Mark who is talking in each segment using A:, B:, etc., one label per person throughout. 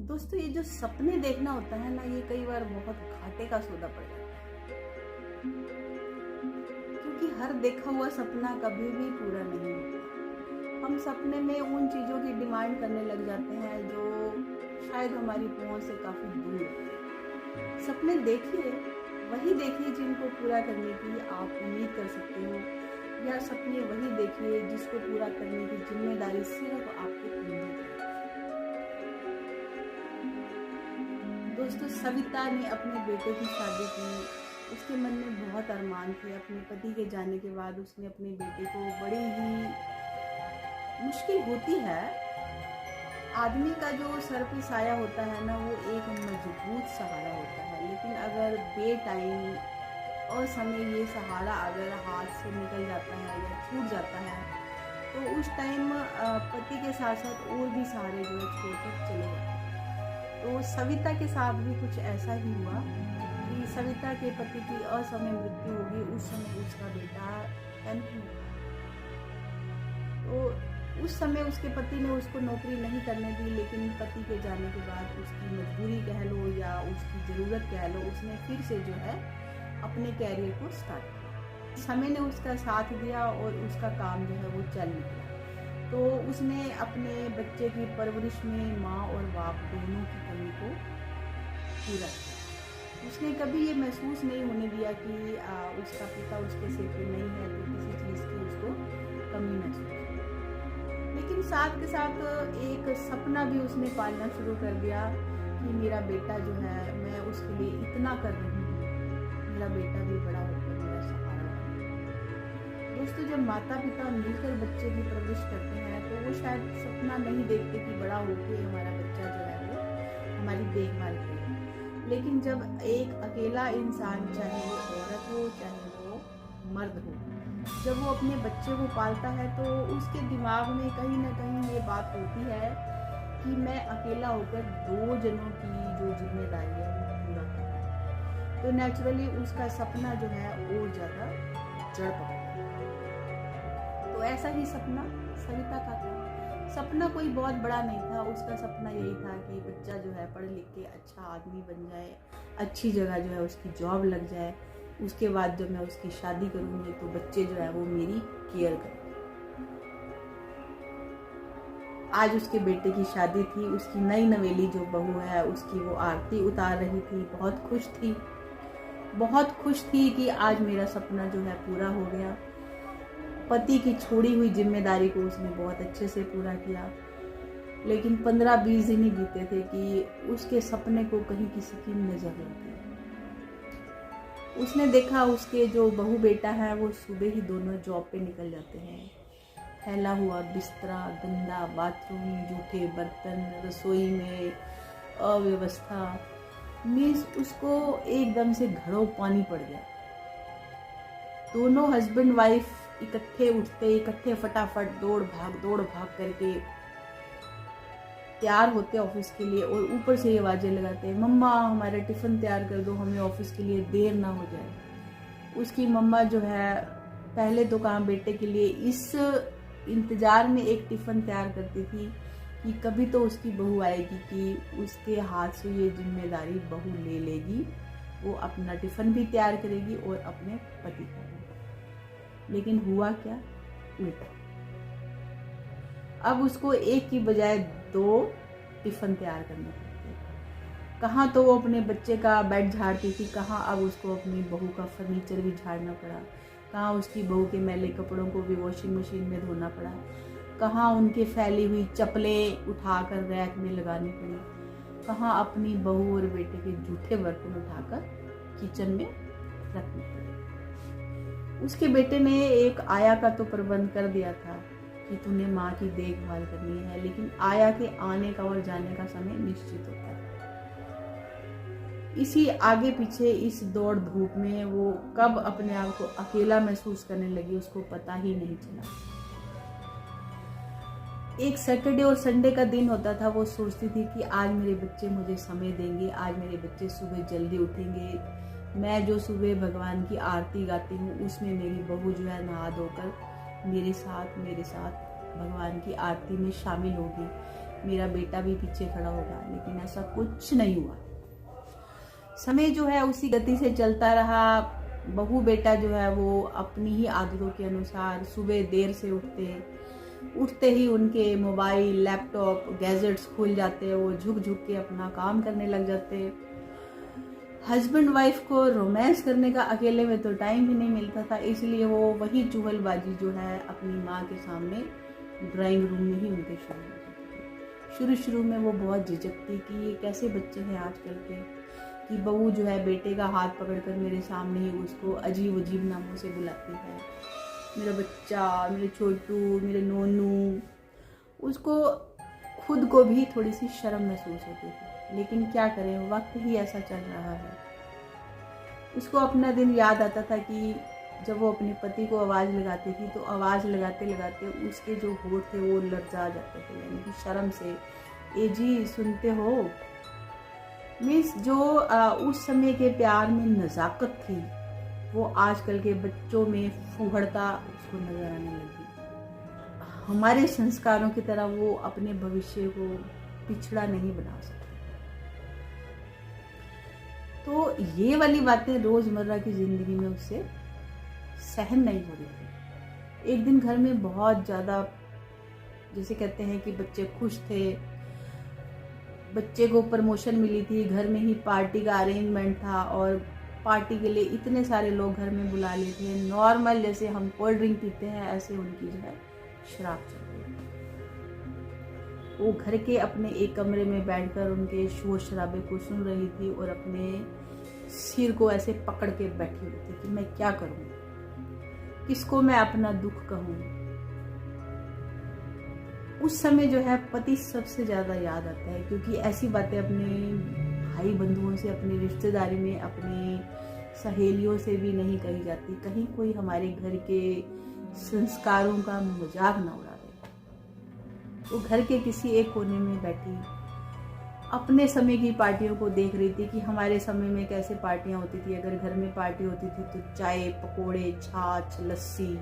A: दोस्तों, ये जो सपने देखना होता है ना, ये कई बार बहुत घाटे का सौदा पड़ जाता है, क्योंकि हर देखा हुआ सपना कभी भी पूरा नहीं होता। हम सपने में उन चीज़ों की डिमांड करने लग जाते हैं जो शायद हमारी पहुंच से काफ़ी दूर है। सपने देखिए, वही देखिए जिनको पूरा करने की आप उम्मीद कर सकते हो, या सपने वही देखिए जिसको पूरा करने की जिम्मेदारी सिर्फ आपके कंधे पर है। दोस्तों, सविता ने अपने बेटे की शादी की। उसके मन में बहुत अरमान थे। अपने पति के जाने के बाद उसने अपने बेटे को, बड़ी ही मुश्किल होती है, आदमी का जो सर पे साया होता है ना, वो एक मजबूत सहारा होता है, लेकिन अगर बे टाइम और समय ये सहारा अगर हाथ से निकल जाता है या छूट जाता है, तो उस टाइम पति के साथ साथ और भी सहारे जो है छोड़कर चले जाते हैं। तो सविता के साथ भी कुछ ऐसा ही हुआ कि सविता के पति की असमय मृत्यु होगी। उस समय उसका बेटा 10th में था। तो उस समय उसके पति ने उसको नौकरी नहीं करने दी, लेकिन पति के जाने के बाद उसकी मजबूरी कह लो या उसकी ज़रूरत कह लो, उसने फिर से जो है अपने कैरियर को स्टार्ट किया। समय ने उसका साथ दिया और उसका काम जो है वो चल निकला। तो उसने अपने बच्चे की परवरिश में माँ और बाप दोनों की कमी को पूरा किया। उसने कभी ये महसूस नहीं होने दिया कि उसका पिता उसके सिर पे नहीं है, तो किसी चीज़ की उसको कमी महसूस हो। लेकिन साथ के साथ एक सपना भी उसने पालना शुरू कर दिया कि मेरा बेटा जो है, मैं उसके लिए इतना कर रही हूँ, मेरा बेटा भी बड़ा होकर मेरा सहारा बने। दोस्तों, जब माता पिता मिलकर बच्चे की परवरिश करते हैं तो वो शायद सपना नहीं देखते कि बड़ा होकर हमारा बच्चा जो है वो हमारी देखभाल करे। लेकिन जब एक अकेला इंसान, चाहे वो औरत हो चाहे वो मर्द हो, जब वो अपने बच्चे को पालता है तो उसके दिमाग में कहीं ना कहीं ये बात होती है कि मैं अकेला होकर 2 जनों की जो जिम्मेदारी है वो पूरा कर रहा है। तो नेचुरली उसका सपना जो है और ज़्यादा जड़ पकड़ता है। तो ऐसा ही सपना सविता का था। सपना कोई बहुत बड़ा नहीं था। उसका सपना यही था कि बच्चा जो है पढ़ लिख के अच्छा आदमी बन जाए, अच्छी जगह जो है उसकी जॉब लग जाए, उसके बाद जब मैं उसकी शादी करूँगी तो बच्चे जो है वो मेरी केयर करें। आज उसके बेटे की शादी थी। उसकी नई नवेली जो बहू है उसकी वो आरती उतार रही थी। बहुत खुश थी कि आज मेरा सपना जो है पूरा हो गया। पति की छोड़ी हुई जिम्मेदारी को उसने बहुत अच्छे से पूरा किया। लेकिन 15-20 दिन ही बीते थे कि उसके सपने को कहीं किसी की नजर लगी। उसने देखा उसके जो बहू बेटा है वो सुबह ही दोनों जॉब पे निकल जाते हैं। फैला हुआ बिस्तरा, गंदा बाथरूम, जूठे बर्तन, रसोई में अव्यवस्था, मीन्स उसको एकदम से घड़ों पानी पड़ गया। दोनों हस्बैंड वाइफ इकट्ठे उठते, इकट्ठे फटाफट दौड़ भाग करके तैयार होते ऑफिस के लिए, और ऊपर से ये आवाजें लगाते, मम्मा हमारा टिफिन तैयार कर दो, हमें ऑफिस के लिए देर ना हो जाए। उसकी मम्मा जो है पहले तो कहाँ बेटे के लिए इस इंतजार में एक टिफिन तैयार करती थी कि कभी तो उसकी बहू आएगी कि उसके हाथ से ये जिम्मेदारी बहू ले लेगी, वो अपना टिफिन भी तैयार करेगी और अपने पति का भी। लेकिन हुआ क्या, उल्टा। अब उसको एक की बजाय 2 टिफिन तैयार करने पड़ते। कहाँ तो वो अपने बच्चे का बेड झाड़ती थी, कहाँ अब उसको अपनी बहू का फर्नीचर भी झाड़ना पड़ा, कहाँ उसकी बहू के मैले कपड़ों को भी वॉशिंग मशीन में धोना पड़ा, कहाँ उनके फैली हुई चप्पलें उठाकर रैक में लगानी पड़ी, कहाँ अपनी बहू और बेटे के जूठे बर्तन उठाकर किचन में रखने पड़े। उसके बेटे ने एक आया का तो प्रबंध कर दिया था कि तूने माँ की देखभाल करनी है, लेकिन आया के आने का और जाने का समय निश्चित होता है। इसी आगे पीछे इस दौड़ धूप में वो कब अपने आप को अकेला महसूस करने लगी उसको पता ही नहीं चला। एक सैटरडे और संडे का दिन होता था। वो सोचती थी कि आज मेरे बच्चे मुझे समय देंगे, आज मेरे बच्चे सुबह जल्दी उठेंगे, मैं जो सुबह भगवान की आरती गाती हूँ उसमें मेरी बहू जो है नहा धोकर मेरे साथ भगवान की आरती में शामिल होगी। मेरा बेटा भी पीछे खड़ा होगा, लेकिन ऐसा कुछ नहीं हुआ। समय जो है उसी गति से चलता रहा। बहू बेटा जो है वो अपनी ही आदतों के अनुसार सुबह देर से उठते ही उनके मोबाइल, लैपटॉप, गैजेट्स खुल जाते, वो झुक झुक के अपना काम करने लग जाते। हस्बैंड वाइफ को रोमांस करने का अकेले में तो टाइम ही नहीं मिलता था, इसलिए वो वही चुगलबाजी जो है अपनी माँ के सामने ड्राइंग रूम में ही उनके शुरू हो जाती थी। शुरू में वो बहुत झिझकती कि ये कैसे बच्चे हैं आजकल के, कि बहू जो है बेटे का हाथ पकड़कर मेरे सामने ही उसको अजीब अजीब नामों से बुलाती है, मेरा बच्चा, मेरे छोटू, मेरे नोनू। उसको खुद को भी थोड़ी सी शर्म महसूस होती थी, लेकिन क्या करें, वक्त ही ऐसा चल रहा है। उसको अपना दिन याद आता था कि जब वो अपने पति को आवाज़ लगाती थी तो आवाज़ लगाते लगाते उसके जो होठ थे वो लर्जा जाते थे, यानी कि शर्म से, ए जी सुनते हो। मीन्स जो उस समय के प्यार में नज़ाकत थी वो आजकल के बच्चों में फूहड़ता उसको नजर आने लगी। हमारे संस्कारों की तरह वो अपने भविष्य को पिछड़ा नहीं बना सकते। तो ये वाली बातें रोजमर्रा की जिंदगी में उससे सहन नहीं हो रही थी। एक दिन घर में बहुत ज्यादा, जैसे कहते हैं कि बच्चे खुश थे, बच्चे को प्रमोशन मिली थी, घर में ही पार्टी का अरेंजमेंट था और पार्टी के लिए इतने सारे लोग घर में बुला लिए थे। नॉर्मल जैसे हम कोल्ड ड्रिंक पीते हैं ऐसे उनकी जो है शराब चल रही थी। वो घर के अपने एक कमरे में बैठकर उनके शोर शराबे को सुन रही थी और अपने सिर को ऐसे पकड़ के बैठी हुई थी कि मैं क्या करूं, किसको मैं अपना दुख कहूं। उस समय जो है पति सबसे ज्यादा याद आता है, क्योंकि ऐसी बातें अपने भाई बंधुओं से, अपनी रिश्तेदारी में, अपनी सहेलियों से भी नहीं कही जाती। कहीं कोई हमारे घर के संस्कारों का मजाक ना उड़ा दे। वो घर के किसी एक कोने में बैठी अपने समय की पार्टियों को देख रही थी कि हमारे समय में कैसे पार्टियां होती थी। अगर घर में पार्टी होती थी तो चाय, पकोड़े, छाछ, लस्सी,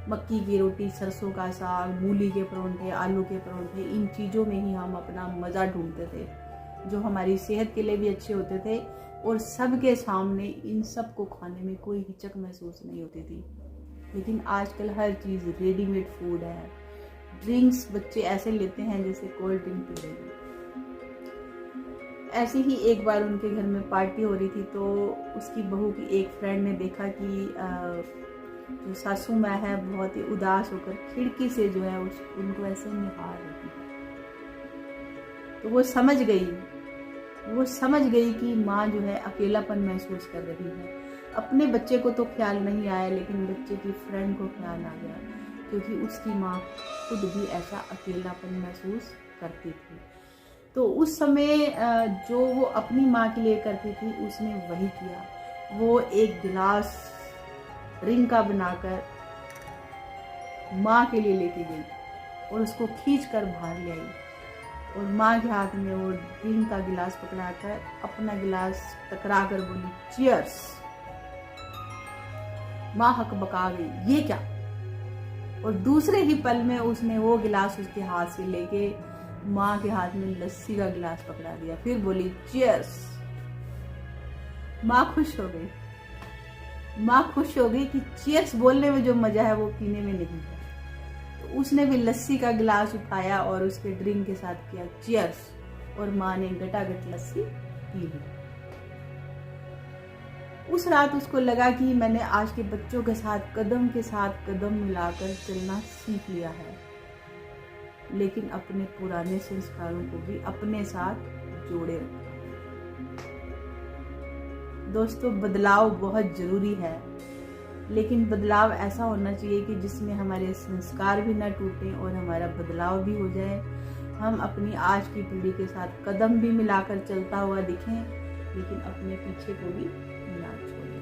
A: मक्की की रोटी, सरसों का साग, मूली के परोंठे, आलू के परोंठे, इन चीज़ों में ही हम अपना मज़ा ढूंढते थे, जो हमारी सेहत के लिए भी अच्छे होते थे और सबके सामने इन सब को खाने में कोई हिचक महसूस नहीं होती थी। लेकिन आजकल हर चीज़ रेडीमेड फूड है। ड्रिंक्स बच्चे ऐसे लेते हैं जैसे कोल्ड ड्रिंक पी रहे हैं। ऐसे ही एक बार उनके घर में पार्टी हो रही थी तो उसकी बहू की एक फ्रेंड ने देखा कि जो सासू माँ है बहुत ही उदास होकर खिड़की से जो है उनको ऐसे निहार रही है। तो वो समझ गई कि माँ जो है अकेलापन महसूस कर रही है। अपने बच्चे को तो ख्याल नहीं आया, लेकिन बच्चे की फ्रेंड को ख्याल आ गया, क्योंकि उसकी माँ खुद भी ऐसा अकेलापन महसूस करती थी। तो उस समय जो वो अपनी माँ के लिए करती थी उसने वही किया। वो एक गिलास रिंग का बनाकर माँ के लिए लेके गई और उसको खींच कर बाहर ले आई और माँ के हाथ में वो रिंग का गिलास पकड़ाकर अपना गिलास टकरा कर बोली, चीयर्स। माँ हकबका गई, ये क्या? और दूसरे ही पल में उसने वो गिलास उसके हाथ से लेके माँ के हाथ में लस्सी का गिलास पकड़ा दिया, फिर बोली चीयर्स। माँ खुश हो गई कि चीयर्स बोलने में जो मजा है वो पीने में नहीं है। तो उसने भी लस्सी का गिलास उठाया और उसके ड्रिंक के साथ किया चीयर्स, और माँ ने गटागट लस्सी पी ली। उस रात उसको लगा कि मैंने आज के बच्चों के साथ कदम मिलाकर चलना सीख लिया है, लेकिन अपने पुराने संस्कारों को भी अपने साथ जोड़े रखा। दोस्तों, बदलाव बहुत जरूरी है, लेकिन बदलाव ऐसा होना चाहिए कि जिसमें हमारे संस्कार भी ना टूटें और हमारा बदलाव भी हो जाए। हम अपनी आज की पीढ़ी के साथ कदम भी मिलाकर चलता हुआ दिखें, लेकिन अपने पीछे को भी ना छोड़ें।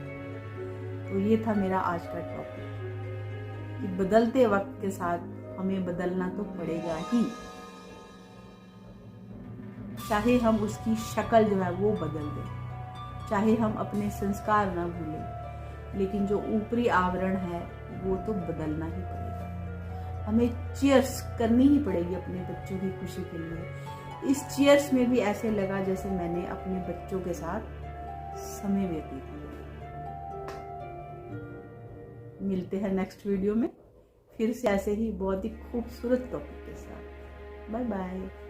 A: तो ये था मेरा आज का टॉपिक कि बदलते वक्त के साथ हमें बदलना तो पड़ेगा ही, चाहे हम उसकी शक्ल जो है वो बदल दें, चाहे हम अपने संस्कार ना भूलें, लेकिन जो ऊपरी आवरण है वो तो बदलना ही पड़ेगा। हमें चीयर्स करनी ही पड़ेगी अपने बच्चों की खुशी के लिए। इस चीयर्स में भी ऐसे लगा जैसे मैंने अपने बच्चों के साथ समय व्यतीत किया। मिलते हैं नेक्स्ट वीडियो में फिर से ऐसे ही बहुत ही खूबसूरत टॉपिक के साथ। Bye bye.